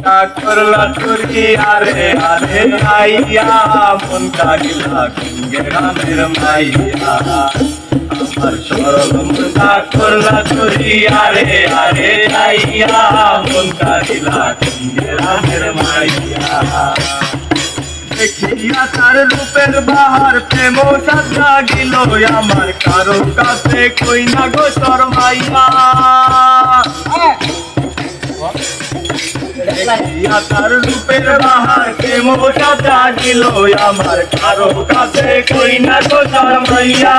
মনটা করলা চুরি আরে আরে আইয়া মনটা গিলা গ্রামের মাইয়া আমার সরল মনটা করলা চুরি আরে আরে আইয়া মনটা গিলা গ্রামের মাইয়া দেখিয়া তার রূপের বাহার প্রেম সাজা গিল আমার কারো কাছে কই না গো শর্মাইয়া দেখিয়া তার রূপের বাহার প্রেম সাজা গিল আমার কারো কাছে কই না গো শর্মাইয়া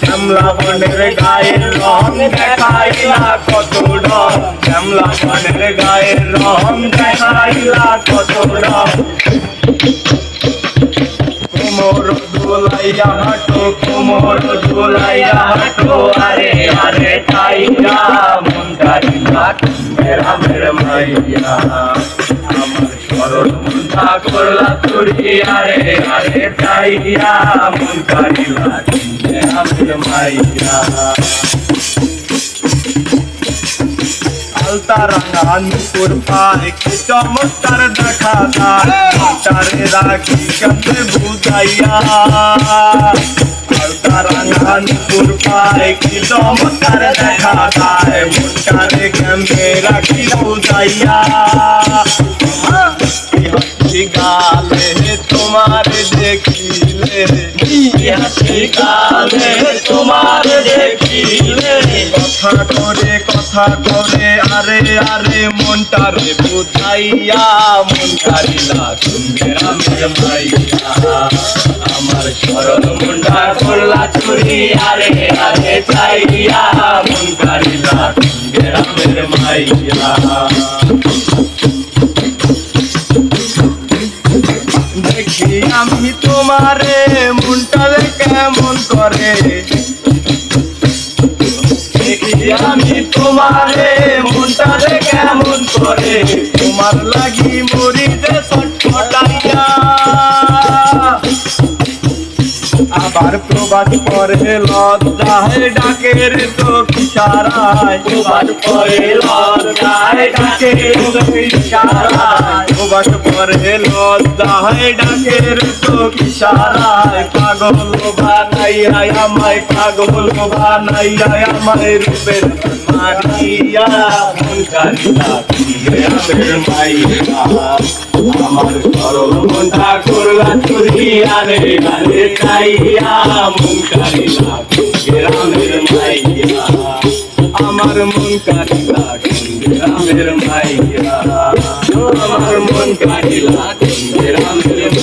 শ্যামলা বনের গায়ের রং দেখাইলা কত রং শ্যামলা বনের গায়ের রং দেখাইলা কত রং কোমর দোলাইয়া হাঁটো কোমর দোলাইয়া হাঁটো আরে আরে তাইয়া মন কারিলা গ্রামের মাইয়া আমার সরল মনটা করলা চুরি আরে আরে তাইয়া মন কারিলা গ্রামের মাইয়া আলতা রাঙা নুপুর পায় কি চমৎকার দেখা যায় তারে রাখি কাছে বুঝাইয়া আলতা রাঙা নুপুর পায় কি চমৎকার দেখা যায় মনটারে কেমনে রাখি বুঝাইয়া গালে তোমার দেখিলে গালে তোমার দেখিলে কথা করে আরে আরে মনটারে বুঝাইয়া মন কারিলা গ্রামের মাইয়া আমার সরল মনটা করলা চুরি আরে আরে চাইয়া মন কারিলা গ্রামের মাইয়া দেখি আমি তোমারে মনটারে কেমন করে দেখি আমি তোমারে মনটারে কেমন করে তোমার লাগি মরি যে ছটফটাইয়া আবার প্রবাদ করে লজ্জায় ডাকের তো ইশারায় প্রবাদ করে লজ্জায় ডাকের তো ইশারায় প্রবাদ করে লজ্জায় ডাকের তো ইশারায় পাগল বানাইয়া আমায় পাগল বানাইয়া আমায় রূপের মারিয়া মন কারিলা গ্রামের মাইয়া আমার সরল মনটা করলা চুরি আরে আরে তাইয়া মন কারিলা গ্রামের মাইয়া আমার মন কারিলা গ্রামের মাইয়া আমার মন কারিলা গ্রামের